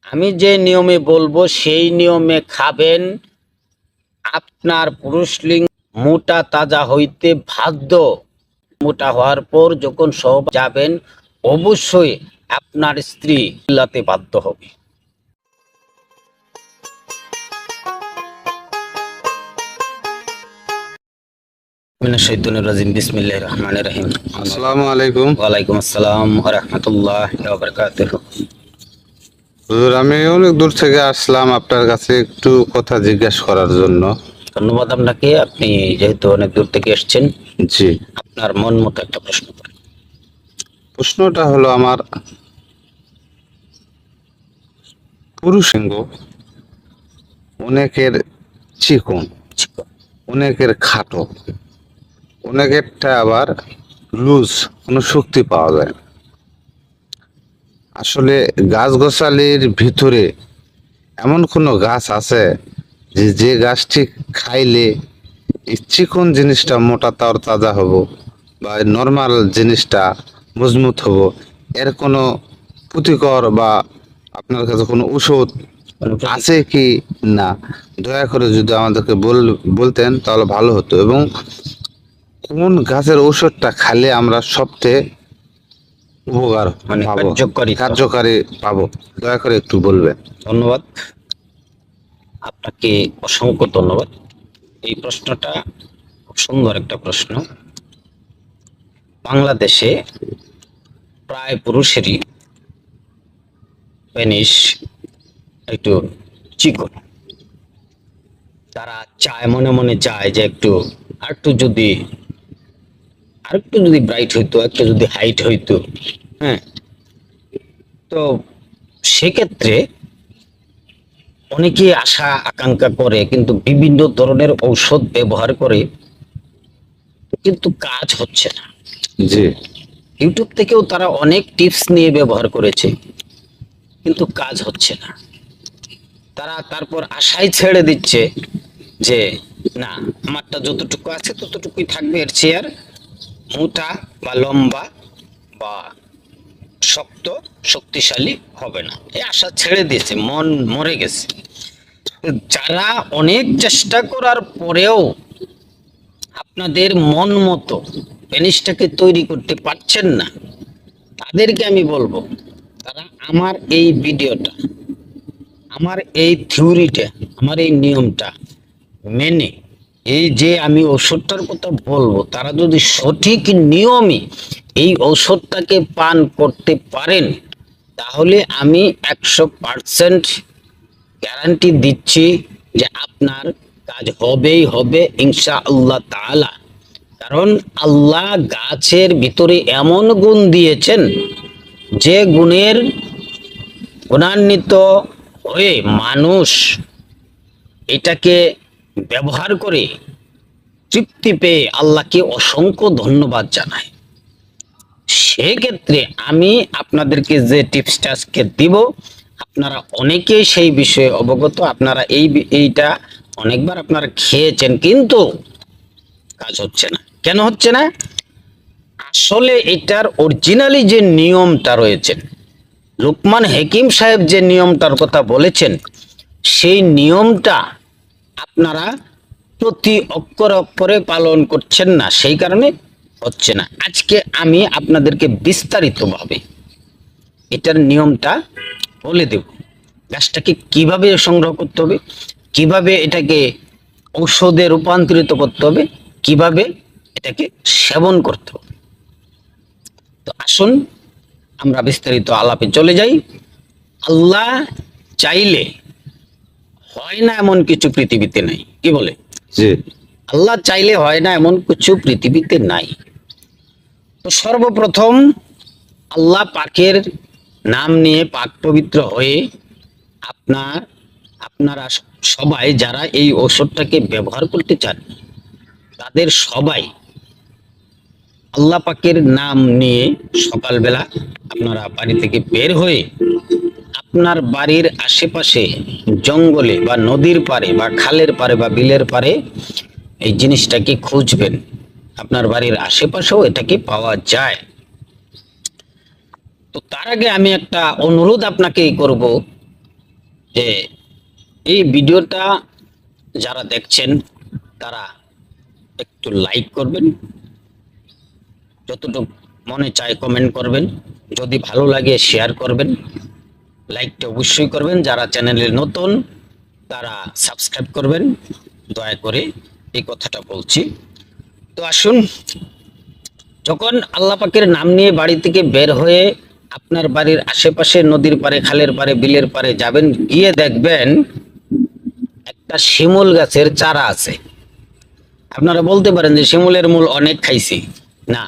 আমি যে নিয়মে বলবো সেই নিয়মে খাবেন। আপনার পুরুষলিঙ্গ মোটা তাজা হইতে বাধ্য। মোটা হওয়ার পর যখন সব যাবেন, অবশ্যই আপনার স্ত্রী চিল্লাতে বাধ্য হবে। মিনাশ শাইতানির রাজিম। বিসমিল্লাহির রহমানির রহিম। আসসালামু আলাইকুম। ওয়ালাইকুম আসসালাম ওয়া রাহমাতুল্লাহি ওয়া বারাকাতুহু। হুজুর, আমি অনেক দূর থেকে আসলাম আপনার কাছে একটু কথা জিজ্ঞাসা করার জন্য। ধন্যবাদ আপনাকে। আপনি যেহেতু অনেক দূর থেকে এসেছেন, জি, আপনার মন মতো একটা প্রশ্ন করেন। প্রশ্নটা হলো আমার পুরুষাঙ্গ অনেকের চিকন, অনেকের খাটো, অনেকেরটা আবার লুজ, কোনো শক্তি পাওয়া যায় না। আসলে গাছগাছালির ভিতরে এমন কোনো গাছ আছে যে যে গাছটি খাইলে এই চিকন জিনিসটা মোটা তার তাজা হবো বা নর্মাল জিনিসটা মজবুত হবো, এর কোনো প্রতিকর বা আপনার কাছে কোনো ঔষধ আছে কি না, দয়া করে যদি আমাদেরকে বলতেন তাহলে ভালো হতো। এবং কোন গাছের ঔষধটা খাইলে আমরা সবচেয়ে উপকার মানে পাবো, কার্যকারিতা। কার্যকারী পাবো, দয়া করে একটু বলবেন। ধন্যবাদ আপনাকে, অসংখ্য ধন্যবাদ। এই প্রশ্নটা খুব সুন্দর একটা প্রশ্ন। বাংলাদেশে প্রায় পুরুষেরই পেনিস একটু চিকন। তারা চায়, মনে মনে চায় যে আরেকটু যদি ব্রাইট হইতো, একটু যদি হাইট হইতো। হ্যাঁ, তো সেক্ষেত্রে অনেকে আশা আকাঙ্ক্ষা করে, কিন্তু বিভিন্ন ধরনের ঔষধ ব্যবহার করে, কিন্তু কাজ হচ্ছে না। জি, ইউটিউব থেকেও তারা অনেক টিপস নিয়ে ব্যবহার করেছে, কিন্তু কাজ হচ্ছে না। তারা তারপর আশাই ছেড়ে দিচ্ছে যে না, আমারটা যতটুকু আছে ততটুকুই থাকবে, এর চেয়ে আর মোটা বা লম্বা বা শক্ত শক্তিশালী হবে না। এই আশা ছেড়ে দিয়েছে, মন মরে গেছে। যারা অনেক চেষ্টা করার পরেও আপনাদের মন মতো পেনিসটাকে তৈরি করতে পারছেন না, তাদেরকে আমি বলবো, তারা আমার এই ভিডিওটা, আমার এই থিওরিটা, আমার এই নিয়মটা মেনে, এই যে আমি ঔষধটার কথা বলবো, তারা যদি সঠিক নিয়মে এই ঔষধটাকে পান করতে পারেন, তাহলে আমি 100% গ্যারান্টি দিচ্ছি যে আপনার কাজ হবেই হবে ইনশাআল্লাহ তাআলা। কারণ আল্লাহ গাছের ভিতরে এমন গুণ দিয়েছেন, যে গুণান্বিত হয়ে মানুষ এটাকে ব্যবহার করে তৃপ্তি পেয়ে আল্লাহকে অসংখ্য ধন্যবাদ জানায়। সেক্ষেত্রে আমি আপনাদেরকে যে টিপসটা আজকে দিব, আপনারা অনেকেই সেই বিষয়ে অবগত। আপনারা এইটা অনেকবার আপনারা খেয়েছেন, কিন্তু কাজ হচ্ছে না। কেন হচ্ছে না? আসলে এটার অরিজিনালি যে নিয়মটা রয়েছে, লোকমান হাকিম সাহেব যে নিয়মটার কথা বলেছেন, সেই নিয়মটা আপনারা প্রতি অক্ষরে অক্ষরে পালন করছেন না, সেই কারণে হচ্ছে না। আজকে আমি আপনাদেরকে বিস্তারিতভাবে এটার নিয়মটা বলে দেব। গাছটাকে কিভাবে সংগ্রহ করতে হবে, কিভাবে এটাকে ঔষধে রূপান্তরিত করতে হবে, কিভাবে এটাকে সেবন করতে হবে। তো আসুন আমরা বিস্তারিত আলাপে চলে যাই। আল্লাহ চাইলে হয় না এমন কিছু পৃথিবীতে নাই। কি বলে? জি, আল্লাহ চাইলে হয় না এমন কিছু পৃথিবীতে নাই। তো সর্বপ্রথম আল্লাহ পাকের নাম নিয়ে পাক পবিত্র হয়ে আপনারা সবাই যারা এই ঔষধটাকে ব্যবহার করতে চান, তাদের সবাই আল্লাহ পাকের নাম নিয়ে সকালবেলা আপনারা বাড়ি থেকে বের হয়ে আপনার বাড়ির আশেপাশে জঙ্গলে বা নদীর পাড়ে বা খালের পাড়ে বা বিলের পাড়ে এই জিনিসটাকে খুঁজবেন। আপনার বাড়ির আশেপাশেও এটাকে পাওয়া যায়। তো তার আগে আমি একটা অনুরোধ আপনাকে করব, যে এই ভিডিওটা যারা দেখছেন তারা একটু লাইক করবেন, যতটুকু মনে চায় কমেন্ট করবেন, যদি ভালো লাগে শেয়ার করবেন, লাইকটা অবশ্যই করবেন। যারা চ্যানেলে নতুন তারা সাবস্ক্রাইব করবেন, দয়া করে এই কথাটা বলছি। তো আসুন, যখন আল্লাহ পাকের নাম নিয়ে বাড়ি থেকে বের হয়ে আপনার বাড়ির আশেপাশে নদীর পাড়ে, খালের পাড়ে, বিলের পাড়ে যাবেন, গিয়ে দেখবেন একটা শিমুল গাছের চারা আছে। আপনারা বলতে পারেন যে শিমুলের মূল অনেক খাইছি। না,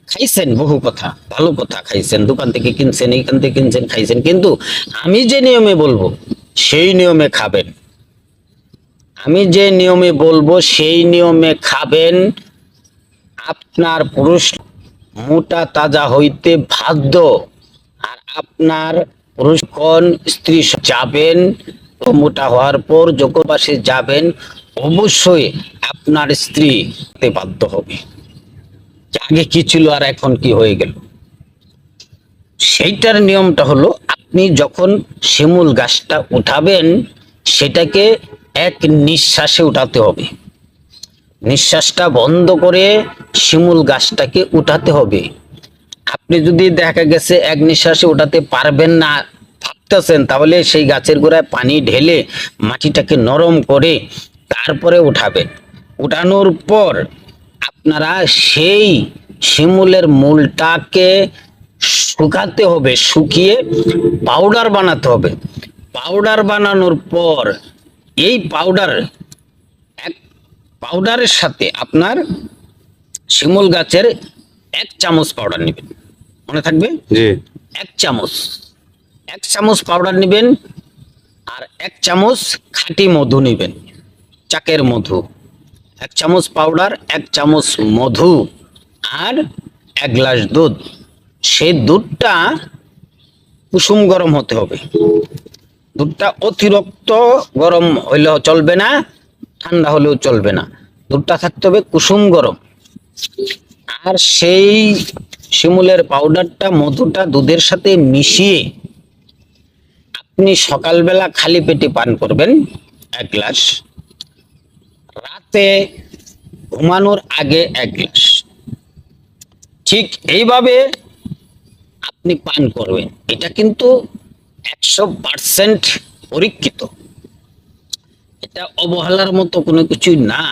খাইছেন, বহু কথা, ভালো কথা খাইছেন, দোকান থেকে কিনছেন, এইখান থেকে কিনছেন, খাইছেন, কিন্তু আমি যে নিয়মে বলবো সেই নিয়মে খাবেন। আমি যে নিয়মে বলবো সেই নিয়মে খাবেন। আপনার পুরুষ মোটা তাজা হইতে বাধ্য, আর আপনার পুরুষ কোন স্ত্রী যাবেন, মোটা হওয়ার পর যখন পাশে যাবেন অবশ্যই আপনার স্ত্রী হতে বাধ্য হবে। আগে কি ছিল আর এখন কি হয়ে গেল, সেইটার নিয়মটা হলো আপনি যখন শিমুল গাছটা উঠাবেন সেটাকে এক নিঃশ্বাসে উঠাতে হবে। নিঃশ্বাসটা বন্ধ করে শিমুল গাছটাকে উঠাতে হবে। আপনি যদি দেখা গেছে এক নিঃশ্বাসে উঠাতে পারবেন না ভাবতেছেন, তাহলে সেই গাছের গোড়ায় পানি ঢেলে মাটিটাকে নরম করে তারপরে উঠাবেন। উঠানোর পর আপনারা সেই শিমুলের মূলটাকে শুকাতে হবে, শুকিয়ে পাউডার বানাতে হবে। পাউডার বানানোর পর এই পাউডারের সাথে আপনার শিমুল গাছের 1 চামচ পাউডার নেবেন, মনে থাকবে, জি 1 চামচ পাউডার নেবেন, আর 1 চামচ খাঁটি মধু নেবেন, চাকের মধু। 1 চামচ পাউডার, 1 চামচ মধু, আর 1 গ্লাস দুধ। সেই দুধটা কুসুম গরম হতে হবে। দুধটা অতিরিক্ত গরম হইলেও চলবে না, ঠান্ডা হলেও চলবে না, দুধটা থাকতে হবে কুসুম গরম। আর সেই শিমুলের পাউডারটা, মধুটা দুধের সাথে মিশিয়ে আপনি সকালবেলা খালি পেটে পান করবেন 1 গ্লাস, রাতে ঘুমানোর আগে 1 গ্লাস। ঠিক এইভাবে আপনি পান করবেন। এটা কিন্তু 100% পরীক্ষিত, এটা অবহেলার মতো কোনো কিছুই না।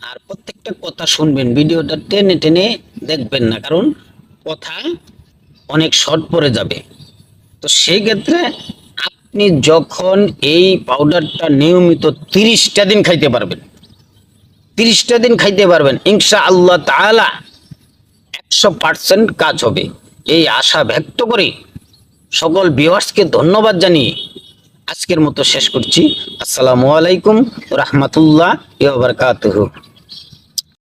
আর প্রত্যেকটা কথা শুনবেন, ভিডিওটা টেনে টেনে দেখবেন না, কারণ কথা অনেক শর্ট পড়ে যাবে। তো সেই ক্ষেত্রে আপনি যখন এই পাউডারটা নিয়মিত 30টা দিন খাইতে পারবেন, 30টা দিন খাইতে পারবেন, ইনশাআল্লাহ তাআলা 100% কাজ হবে, এই আশা ব্যক্ত করে সকল ভিউয়ার্সকে ধন্যবাদ জানিয়ে আজকের মতো শেষ করছি। আসসালামু আলাইকুম রাহমাতুল্লাহ ওয়া বারাকাতুহু।